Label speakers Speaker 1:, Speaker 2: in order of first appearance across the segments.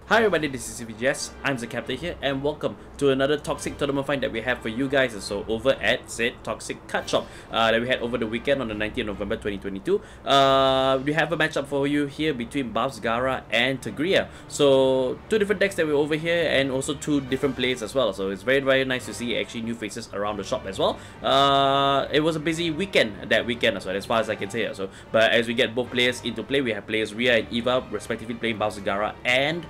Speaker 1: Hi everybody, this is CVGS, I'm the captain here, and welcome to another Toxic tournament find that we have for you guys. So over at said Toxic Card Shop that we had over the weekend on the 19th of November 2022. We have a matchup for you here between Bavsargra and Thegrea. So two different decks that we're over here, and also two different plays as well. So it's very nice to see actually new faces around the shop as well. It was a busy weekend that weekend as well, as far as I can say. So but as we get both players into play, we have players Rhea and Eva respectively playing Bavsargra and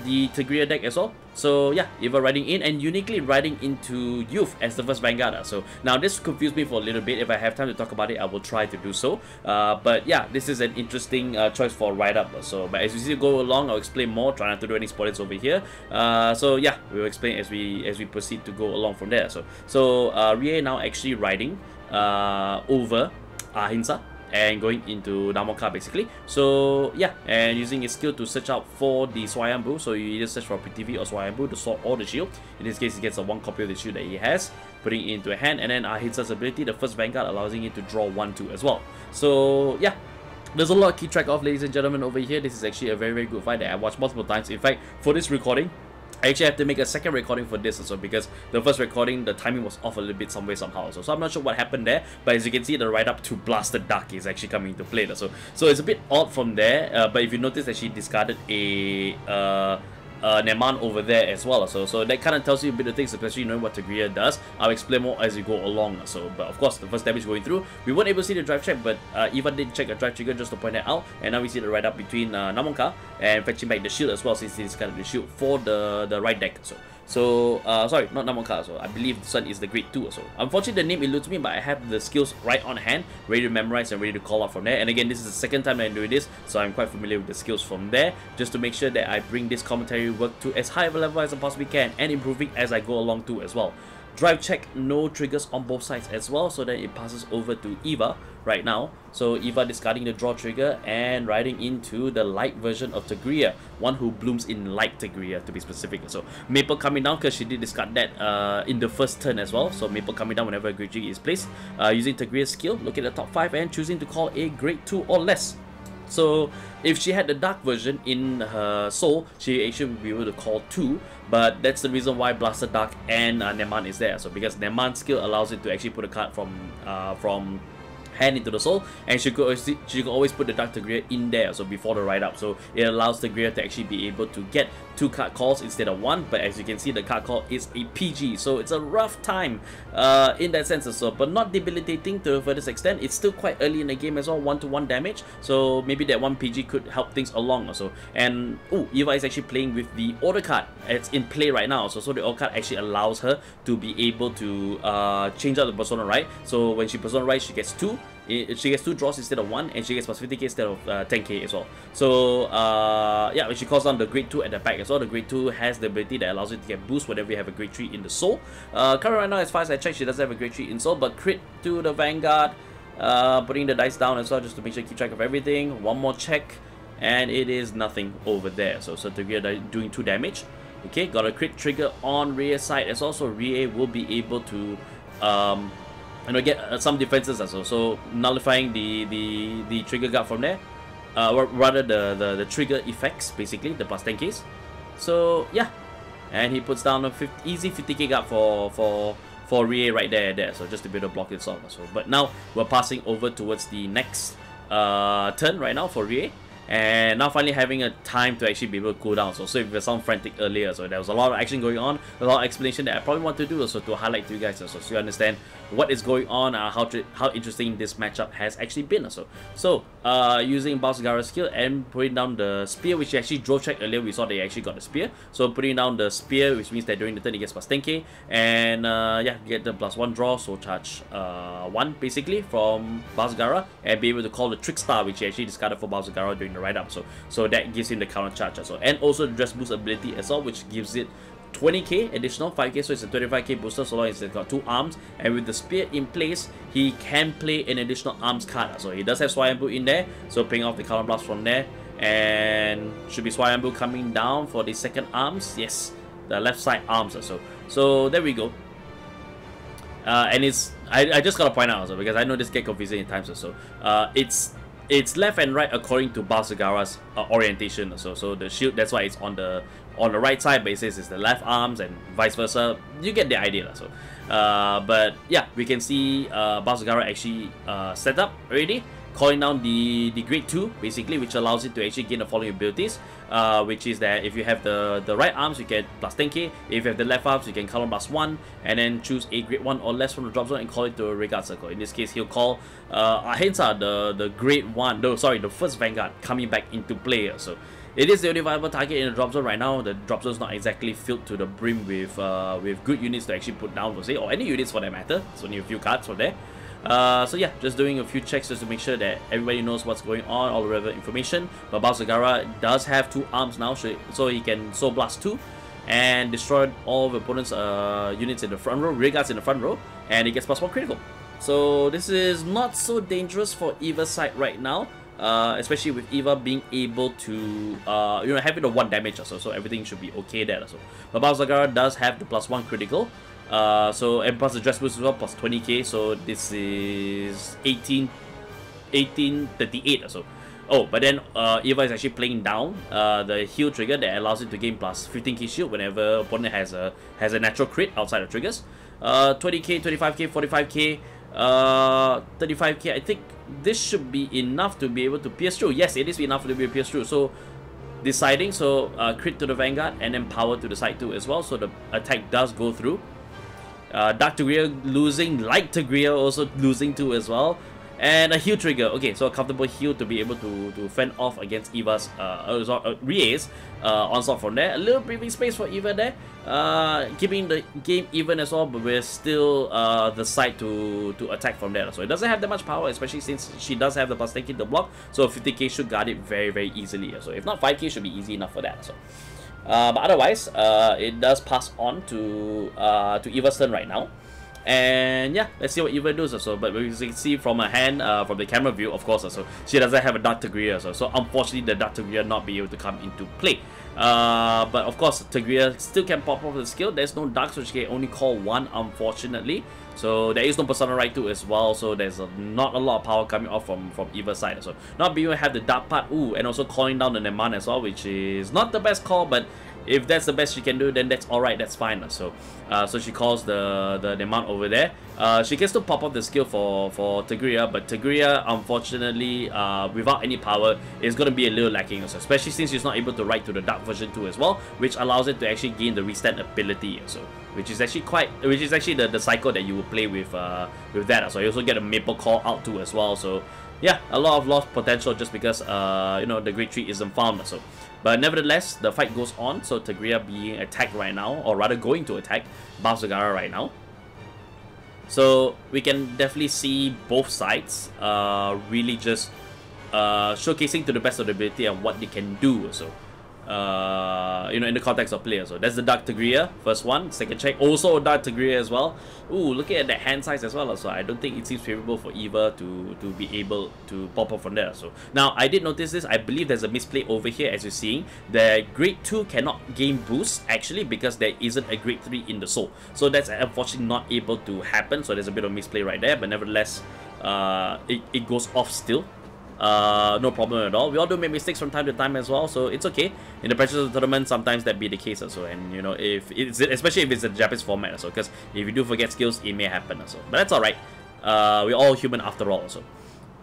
Speaker 1: the Thegrea deck as well. So yeah, Eva riding in and uniquely riding into Youth as the first Vanguard. So now this confused me for a little bit. If I have time to talk about it, I will try to do so. But yeah, this is an interesting choice for ride up. So but as we see go along, I'll explain more. Try not to do any spoilers over here. So yeah, we'll explain as we proceed to go along from there. So Rhea now actually riding over Ahimsa and going into Namoka basically. So yeah, and using his skill to search out for the Swayambhu. So you either search for PTV or Swayambhu, the sword or the shield. In this case, he gets a one copy of the shield that he has, putting it into a hand, and then Ahimsa's ability, the first Vanguard, allowing him to draw 1/2 as well. So yeah, there's a lot to keep track of, ladies and gentlemen, over here. This is actually a very good fight that I watched multiple times. In fact, for this recording, I actually have to make a second recording for this also, because the first recording, the timing was off a little bit somehow. So I'm not sure what happened there, but as you can see, the ride up to Blasted Dark is actually coming into play. So it's a bit odd from there, but if you notice that she discarded a Neman over there as well. So that kind of tells you a bit of things, especially knowing what Thegrea does. I'll explain more as we go along. So but of course, the first damage going through, we weren't able to see the drive check, but Eva did check a drive trigger just to point that out. And now we see the ride up between Namonka and fetching back the shield as well, since he discarded the shield for the right deck. So sorry, not Namonka. So I believe this one is the grade 2 or so. Unfortunately, the name eludes me, but I have the skills right on hand, ready to memorize and ready to call out from there. And again, this is the second time I'm doing this, so I'm quite familiar with the skills from there, just to make sure that I bring this commentary work to as high of a level as I possibly can, and improving as I go along too as well. Drive check, no triggers on both sides as well, so then it passes over to Eva right now. So Eva discarding the draw trigger and riding into the light version of Thegrea, one who blooms in light Thegrea to be specific. So Maple coming down because she did discard that in the first turn as well. So Maple coming down whenever a grade 3 is placed, using Thegrea's skill, look at the top 5 and choosing to call a grade 2 or less. So if she had the dark version in her soul, she actually would be able to call 2, but that's the reason why Blasted Dark and Neman is there. So because Neman's skill allows it to actually put a card from hand into the soul, and she could always put the Dark Thegrea in there, so before the ride up. So it allows Thegrea to actually be able to get 2 card calls instead of 1, but as you can see, the card call is a PG, so it's a rough time in that sense as well, but not debilitating to a furthest extent. It's still quite early in the game as well, 1-to-1 damage, so maybe that 1 PG could help things along also. And Eva is actually playing with the order card. It's in play right now, so the order card actually allows her to be able to change out the persona right. So when she persona right, she gets 2. She gets 2 draws instead of 1, and she gets plus 50k instead of 10k as well. So yeah, when she calls down the grade 2 at the back as well, the grade 2 has the ability that allows you to get boost whenever you have a grade 3 in the soul. Currently right now, as far as I check, she doesn't have a grade 3 in soul, but crit to the Vanguard, putting the dice down as well, just to make sure you keep track of everything. One more check, and it is nothing over there. So Thegrea doing 2 damage. Okay, got a crit trigger on Rhea's side as well, so Rhea will be able to get some defenses as well, so nullifying the trigger guard from there, or rather the trigger effects, basically the plus 10Ks. So yeah, and he puts down a easy 50k guard for Rhea right there, so just to be able to block it off. So but now we're passing over towards the next turn right now for Rhea, and now finally having a time to actually be able to cool down. So if you sound frantic earlier, so there was a lot of action going on, a lot of explanation that I probably want to do also to highlight to you guys also, so you understand what is going on, how interesting this matchup has actually been also. So using Bavsargra's skill and putting down the spear, which he actually drove check earlier, we saw they actually got the spear. So putting down the spear, which means that during the turn he gets plus 10k, and yeah, get the plus 1 draw, so charge 1 basically from Bavsargra, and be able to call the Trick Star, which he actually discarded for Bavsargra during the ride up. So that gives him the counter charge also, and also the dress boost ability as well, which gives it 20k additional 5k, so it's a 25k booster so long as it's got 2 arms. And with the spear in place, he can play an additional arms card, so he does have Swayambhu in there, so paying off the counter blast from there. And should be Swayambhu coming down for the second arms. Yes, the left side arms also. So there we go. And it's I just gotta point out also, because I know this get confusing at times also, it's it's left and right according to Bavsargra's orientation. So the shield, that's why it's on the right side, but it says it's the left arms and vice versa. You get the idea. So but yeah, we can see Bavsargra actually set up already, calling down the grade 2 basically, which allows it to actually gain the following abilities, which is that if you have the right arms, you get plus 10k. If you have the left arms, you can call on plus 1, and then choose a grade 1 or less from the drop zone and call it to a regard circle. In this case, he'll call hence the grade 1, no, sorry, the first Vanguard coming back into play. So it is the only viable target in the drop zone right now. The drop zone is not exactly filled to the brim with good units to actually put down, per se, or any units for that matter. It's only a few cards from there. So yeah, just doing a few checks just to make sure that everybody knows what's going on, all the relevant information. But Bavsargra does have 2 arms now, so he can Soul Blast 2 and destroy all of the opponent's units in the front row, rear guards in the front row, and he gets plus 1 critical. So this is not so dangerous for Eva's side right now, especially with Eva being able to having a 1 damage or so everything should be okay there. So, but Bavsargra does have the plus 1 critical. So and plus the dress boost as well, plus 20k, so this is 1838 or so. Oh, but then Eva is actually playing down the heal trigger that allows it to gain plus 15k shield whenever opponent has a natural crit outside of triggers. 20k, 25k, 45k, 35k. I think this should be enough to be able to pierce through. Yes, it is enough to be able to pierce through. So deciding, so crit to the Vanguard and then power to the side too as well, so the attack does go through. Dark Thegrea losing, Light Thegrea also losing too as well, and a heal trigger. Okay, so a comfortable heal to be able to fend off against Eva's Rie's onslaught from there. A little breathing space for Eva there, keeping the game even as well, but with still the side to attack from there. So it doesn't have that much power, especially since she does have the plus 10k to block, so 50k should guard it very, very easily. So if not, 5k should be easy enough for that. So but otherwise, it does pass on to Eva's turn right now. And yeah, let's see what Eva does also. But we can see from her hand, from the camera view, of course, also she doesn't have a Dark Thegrea, so unfortunately the Dark Thegrea not be able to come into play. But of course Thegrea still can pop off the skill. There's no Dark, so she can only call 1, unfortunately. So there is no Persona right 2 as well, so there's not a lot of power coming off from Eva's side. So not being able to have the Dark part, and also calling down the Neman as well, which is not the best call, but if that's the best she can do, then that's alright, that's fine. So she calls the Neman over there. She can still pop off the skill for Thegrea, but Thegrea, unfortunately, without any power, is going to be a little lacking also, especially since she's not able to ride to the Dark version 2 as well, which allows it to actually gain the restand ability. So which is actually the cycle that you will play with that. So you also get a Maple Call out too as well. So yeah, a lot of lost potential just because the grade 3 isn't found. So but nevertheless, the fight goes on. So Thegrea being attacked right now, or rather going to attack Bavsargra right now. So we can definitely see both sides really just showcasing to the best of their ability and what they can do. So in the context of players. So that's the Dark Thegrea, first one. Second check, also a Dark Thegrea as well. Ooh, looking at the hand size as well. So I don't think it seems favorable for Eva to be able to pop up from there. So now I did notice this. I believe there's a misplay over here, as you're seeing. The grade 2 cannot gain boost actually because there isn't a grade 3 in the soul. So that's unfortunately not able to happen. So there's a bit of misplay right there, but nevertheless, it goes off still. No problem at all. We all do make mistakes from time to time as well, so it's okay. In the pressures of the tournament, sometimes that be the case also, and if it's, especially if it's a Japanese format also, because if you do forget skills, it may happen also. But that's alright. We're all human after all also.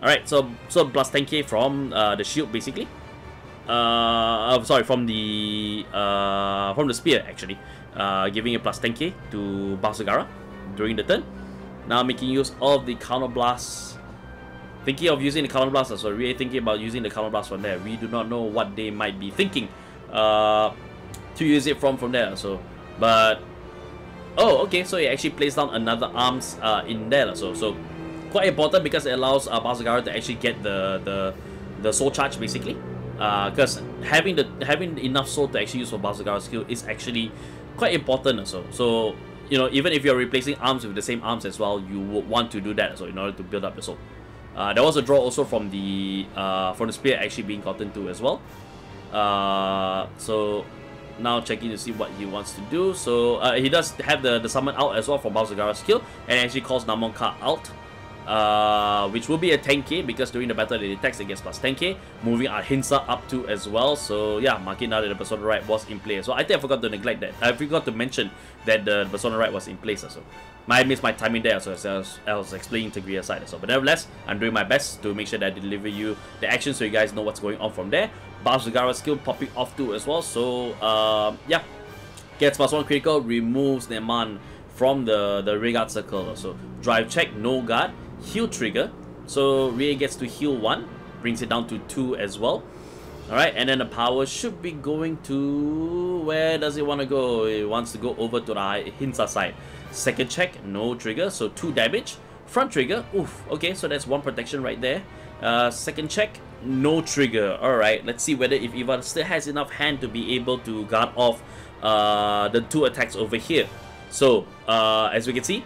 Speaker 1: Alright, so plus 10k from the shield basically. Sorry, from the spear actually, giving a plus 10k to Bavsargra during the turn. Now making use of the counter blast. Thinking of using the counter blast, so really thinking about using the counter blast from there. We do not know what they might be thinking to use it from there. So, but oh, okay. So it actually plays down another arms in there. So quite important because it allows Bavsargra to actually get the soul charge basically. Because having enough soul to actually use for Bavsargra's skill is actually quite important. So even if you're replacing arms with the same arms as well, you would want to do that. So in order to build up the soul. There was a draw also from the spear actually being gotten to as well. So now checking to see what he wants to do. So he does have the summon out as well from Bavsargra's skill, and actually calls Namonka out. which will be a 10k because during the battle it attacks against plus 10k, moving our Hinsa up to as well. So yeah, marking out that the Persona Right was in play. So I think I forgot to neglect that. I forgot to mention that the Persona Right was in place also. I missed my timing there, so as I was explaining Thegrea side also. But nevertheless, I'm doing my best to make sure that I deliver you the action so you guys know what's going on from there. Bavsargra skill popping off too as well. So yeah, gets +1 critical, removes Neman from the Vanguard circle. So drive check, no guard, heal trigger. So Rie gets to heal 1, brings it down to 2 as well. Alright, and then the power should be going to... where does it want to go? It wants to go over to the Hinsa side. Second check, no trigger, so 2 damage. Front trigger, oof, okay, so that's 1 protection right there. Second check, no trigger. Alright, let's see whether if Eva still has enough hand to be able to guard off the 2 attacks over here. So, as we can see,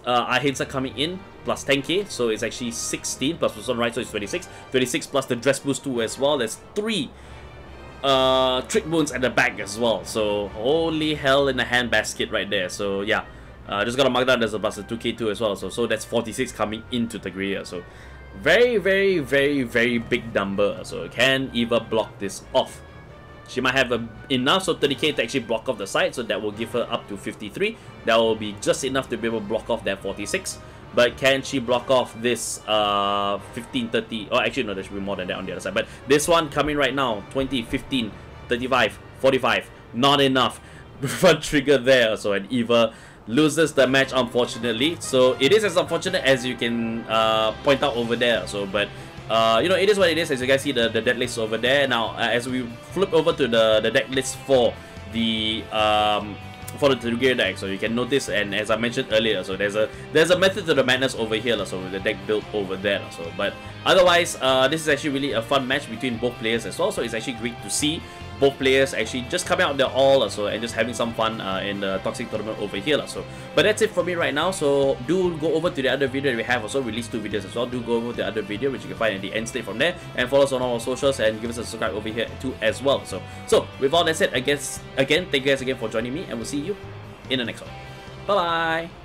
Speaker 1: our Hinsa coming in, plus 10k, so it's actually 16 plus Persona Right, so it's 26. 26 plus the dress boost 2 as well. There's 3 trick wounds at the back as well. So holy hell in a handbasket right there. So yeah, just gotta mark that there's a plus a 2k2 as well. So that's 46 coming into Thegrea. So very big number. So can Eva block this off? She might have enough, so 30k to actually block off the side, so that will give her up to 53. That will be just enough to be able to block off that 46. But can she block off this 15, 30? Oh, actually, no, there should be more than that on the other side. But this one coming right now, 20, 15, 35, 45. Not enough. Front trigger there. So, and Eva loses the match, unfortunately. So, it is as unfortunate as you can point out over there. So, but... you know, it is what it is. As you guys see the deck list over there. Now, as we flip over to the deck list for the Thegrea deck, so you can notice, and as I mentioned earlier, so there's a method to the madness over here, so with the deck built over there. So, but otherwise, this is actually really a fun match between both players as well. So it's actually great to see both players actually just coming out there all and just having some fun in the Toxic tournament over here. So, but that's it for me right now. So do go over to the other video that we have also released 2 videos as well. Do go over to the other video which you can find in the end state from there, and follow us on all our socials and give us a subscribe over here too as well. So with all that said, I guess again, thank you guys again for joining me, and we'll see you in the next one. Bye bye.